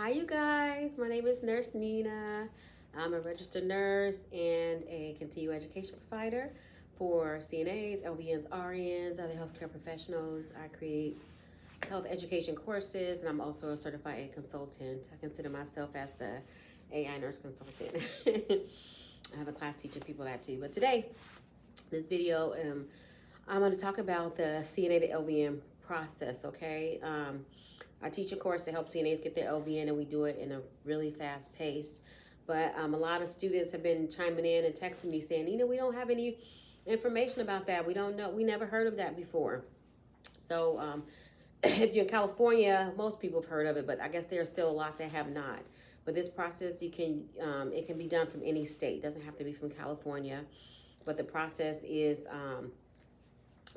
Hi, you guys. My name is Nurse Nina. I'm a registered nurse and a continuing education provider for CNAs, LVNs, RNs, other healthcare professionals. I create health education courses, and I'm also a certified AI consultant. I consider myself as the AI nurse consultant. I have a class teaching people that too. But today, this video, I'm going to talk about the CNA to LVN process, okay? I teach a course to help CNAs get their LVN, and we do it in a really fast pace. But a lot of students have been chiming in and texting me saying, we don't have any information about that. We don't know. We never heard of that before. So if you're in California, most people have heard of it, but I guess there are still a lot that have not. But this process, it can be done from any state. It doesn't have to be from California. But the process is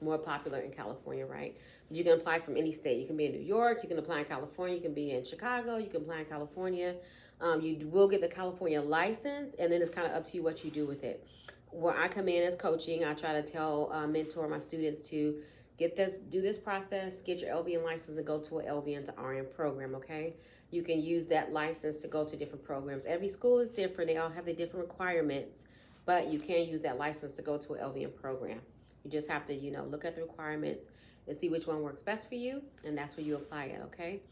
more popular in California, right? But you can apply from any state. You can be in New York, you can apply in California, you can be in Chicago, you can apply in California. You will get the California license, and then it's kind of up to you what you do with it. Where I come in as coaching, I try to mentor my students to do this process, get your LVN license, and go to an LVN to RN program, okay? You can use that license to go to different programs. Every school is different, they all have the different requirements, but you can use that license to go to an LVN program. You just have to, look at the requirements and see which one works best for you, and that's where you apply it, okay?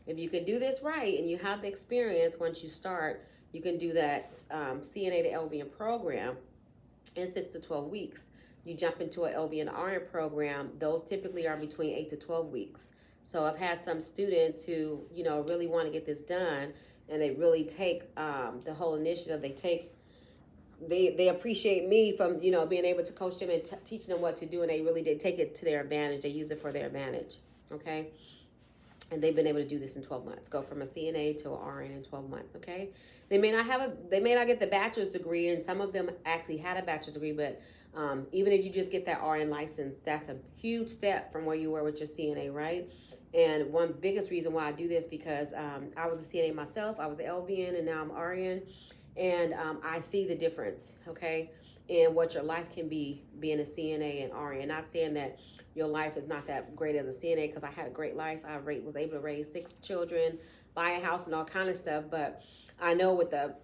If you can do this right and you have the experience once you start, you can do that CNA to LVN program in 6 to 12 weeks. You jump into an LVN RN program, those typically are between 8 to 12 weeks. So I've had some students who, really want to get this done, and they really take the whole initiative. They appreciate me from being able to coach them and teach them what to do, and they really did take it to their advantage. They use it for their advantage, okay? And they've been able to do this in 12 months. Go from a CNA to an RN in 12 months, okay? They may not get the bachelor's degree, and some of them actually had a bachelor's degree, but even if you just get that RN license, that's a huge step from where you were with your CNA, right? And one biggest reason why I do this because I was a CNA myself. I was an LVN, and now I'm RN. And I see the difference, okay, in what your life can be being a CNA and RN. Not saying that your life is not that great as a CNA, because I had a great life. I was able to raise 6 children, buy a house, and all kind of stuff. But I know with the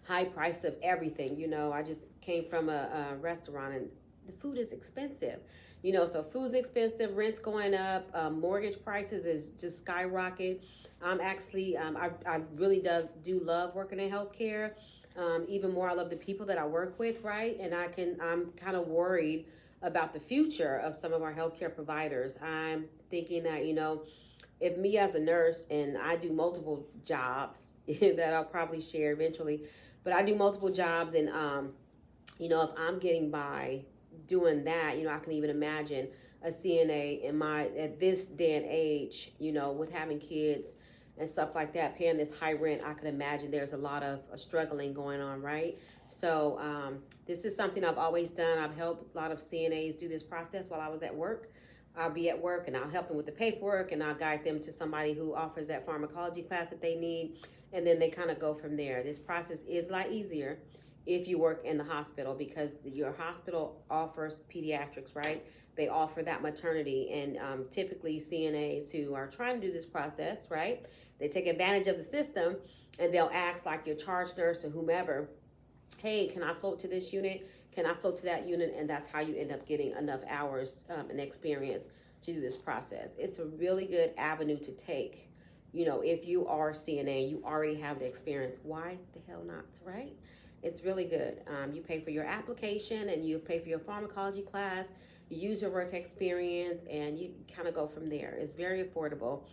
high price of everything, I just came from a restaurant, and the food is expensive. So food's expensive, rent's going up, mortgage prices is just skyrocket. I really do love working in healthcare. Even more, I love the people that I work with, right? And I'm kind of worried about the future of some of our healthcare providers. I'm thinking that, if me as a nurse, and I do multiple jobs that I'll probably share eventually, but I do multiple jobs, and, if I'm getting by doing that, I can even imagine a CNA at this day and age, with having kids and stuff like that, paying this high rent. I could imagine there's a lot of struggling going on, right? So this is something I've always done. I've helped a lot of CNAs do this process while I was at work. I'll be at work, and I'll help them with the paperwork, and I'll guide them to somebody who offers that pharmacology class that they need, and then they kind of go from there. This process is a lot easier if you work in the hospital, because your hospital offers pediatrics, right? They offer that maternity, and typically CNAs who are trying to do this process, right? They take advantage of the system, and they'll ask like your charge nurse or whomever, hey, can I float to this unit? Can I float to that unit? And that's how you end up getting enough hours and experience to do this process. It's a really good avenue to take. If you are CNA, you already have the experience. Why the hell not, right? It's really good. You pay for your application, and you pay for your pharmacology class. You use your work experience, and you kind of go from there. It's very affordable.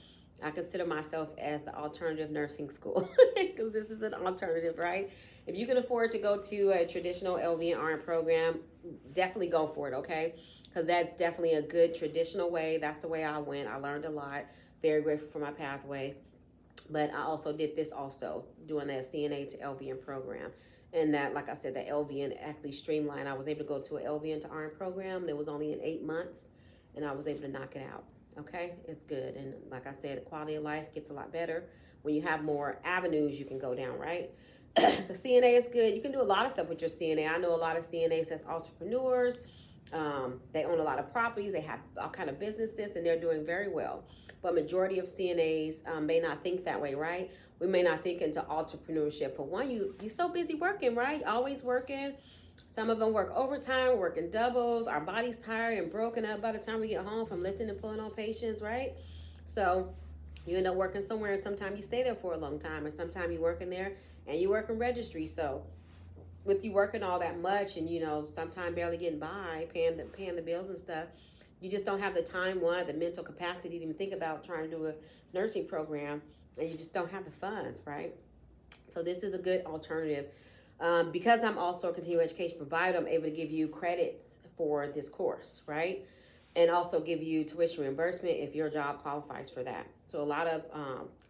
I consider myself as the alternative nursing school, because this is an alternative, right? If you can afford to go to a traditional LVN RN program, definitely go for it, okay? Because that's definitely a good traditional way. That's the way I went. I learned a lot. Very grateful for my pathway. But I also did this doing that CNA to LVN program. And that, like I said, that LVN actually streamlined. I was able to go to an LVN to RN program that was only in 8 months, and I was able to knock it out. Okay, it's good. And like I said, the quality of life gets a lot better when you have more avenues you can go down, right? The CNA is good. You can do a lot of stuff with your CNA. I know a lot of CNAs as entrepreneurs. They own a lot of properties. They have all kind of businesses, and they're doing very well. But majority of CNAs may not think that way, right? We may not think into entrepreneurship. For one, you're so busy working, right? Always working. Some of them work overtime, working doubles. Our body's tired and broken up by the time we get home from lifting and pulling on patients, right? So you end up working somewhere, and sometimes you stay there for a long time, or sometimes you work in there and you work in registry. So with you working all that much, and sometimes barely getting by, paying the bills and stuff, you just don't have the time, the mental capacity to even think about trying to do a nursing program, and you just don't have the funds, right? So this is a good alternative. Because I'm also a continuing education provider, I'm able to give you credits for this course, right? And also give you tuition reimbursement if your job qualifies for that. So a lot of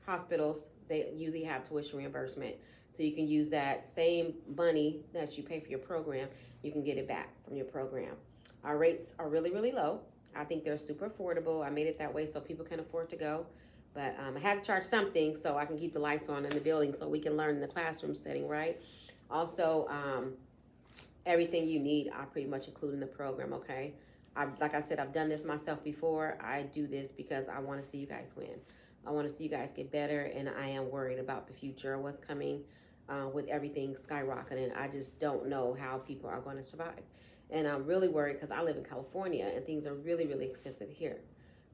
hospitals, they usually have tuition reimbursement. So you can use that same money that you pay for your program, you can get it back from your program. Our rates are really, really low. I think they're super affordable. I made it that way so people can afford to go. But I had to charge something so I can keep the lights on in the building so we can learn in the classroom setting, right? Also, everything you need, I pretty much include in the program, okay? Like I said, I've done this myself before. I do this because I want to see you guys win. I want to see you guys get better, and I am worried about the future, what's coming with everything skyrocketing. I just don't know how people are going to survive. And I'm really worried because I live in California, and things are really, really expensive here.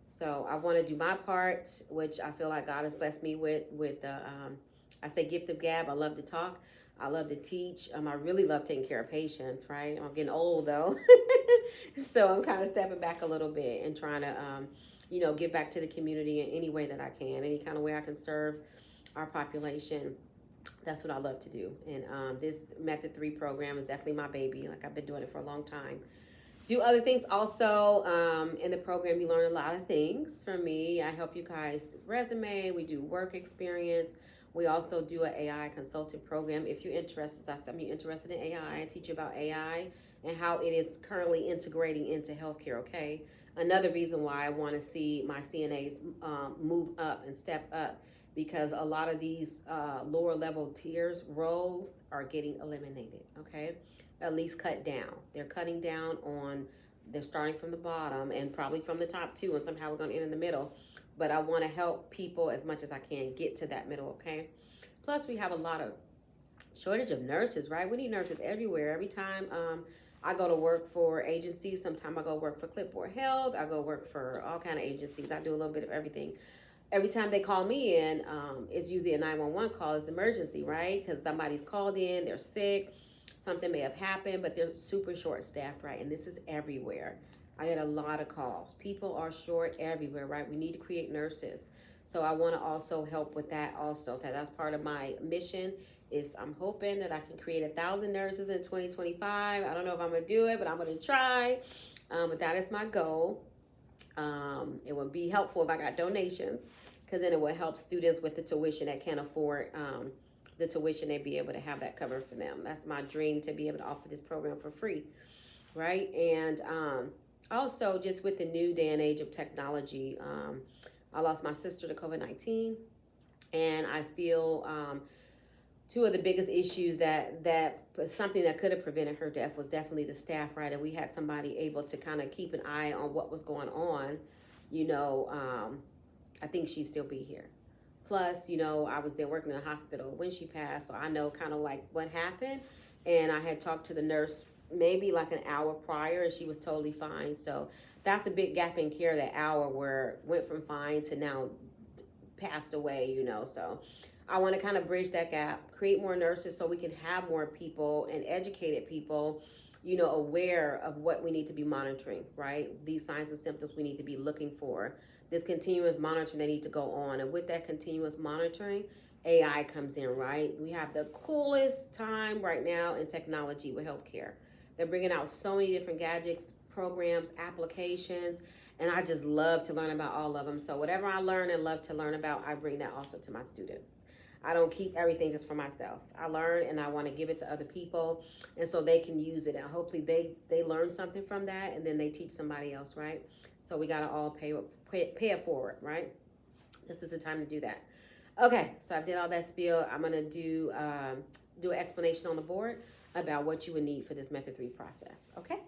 So I want to do my part, which I feel like God has blessed me with I say gift of gab. I love to talk. I love to teach. I really love taking care of patients, right? I'm getting old though. So I'm kind of stepping back a little bit and trying to, give back to the community in any way that I can, any kind of way I can serve our population. That's what I love to do. And this Method 3 program is definitely my baby. Like, I've been doing it for a long time. Do other things also. In the program, you learn a lot of things from me. I help you guys resume. We do work experience. We also do an AI consultant program. If you're interested, I'm interested in AI. I teach you about AI and how it is currently integrating into healthcare, okay? Another reason why I want to see my CNAs move up and step up, because a lot of these lower level tiers roles are getting eliminated, okay? At least cut down. They're cutting down on, they're starting from the bottom and probably from the top too, and somehow we're going to end in the middle. But I want to help people as much as I can get to that middle, okay? Plus, we have a lot of shortage of nurses, right? We need nurses everywhere. Every time I go to work for agencies, sometimes I go work for Clipboard Health, I go work for all kind of agencies. I do a little bit of everything. Every time they call me in, it's usually a 911 call. It's an emergency, right? Because somebody's called in, they're sick, something may have happened, but they're super short-staffed, right? And this is everywhere. I get a lot of calls. People are short everywhere, right? We need to create nurses. So I want to also help with that also. That's part of my mission. Is I'm hoping that I can create 1,000 nurses in 2025. I don't know if I'm going to do it, but I'm going to try. But that is my goal. It would be helpful if I got donations, because then it will help students with the tuition that can't afford the tuition. They'd be able to have that covered for them. That's my dream, to be able to offer this program for free, right? And also, just with the new day and age of technology, I lost my sister to COVID-19, and I feel two of the biggest issues that something that could have prevented her death was definitely the staff, right? And we had somebody able to kind of keep an eye on what was going on. I think she'd still be here. Plus, I was there working in a hospital when she passed, so I know kind of like what happened. And I had talked to the nurse maybe like an hour prior, and she was totally fine. So that's a big gap in care, that hour where went from fine to now passed away, So I want to kind of bridge that gap, create more nurses so we can have more people and educated people, aware of what we need to be monitoring, right? These signs and symptoms we need to be looking for. This continuous monitoring that need to go on. And with that continuous monitoring, AI comes in, right? We have the coolest time right now in technology with healthcare. They're bringing out so many different gadgets, programs, applications, and I just love to learn about all of them. So whatever I learn and love to learn about, I bring that also to my students. I don't keep everything just for myself. I learn and I want to give it to other people, and so they can use it, and hopefully they learn something from that, and then they teach somebody else, right? So we got to all pay it forward, right? This is the time to do that. Okay, so I did all that spiel. I'm going to do an explanation on the board about what you would need for this Method 3 process, okay?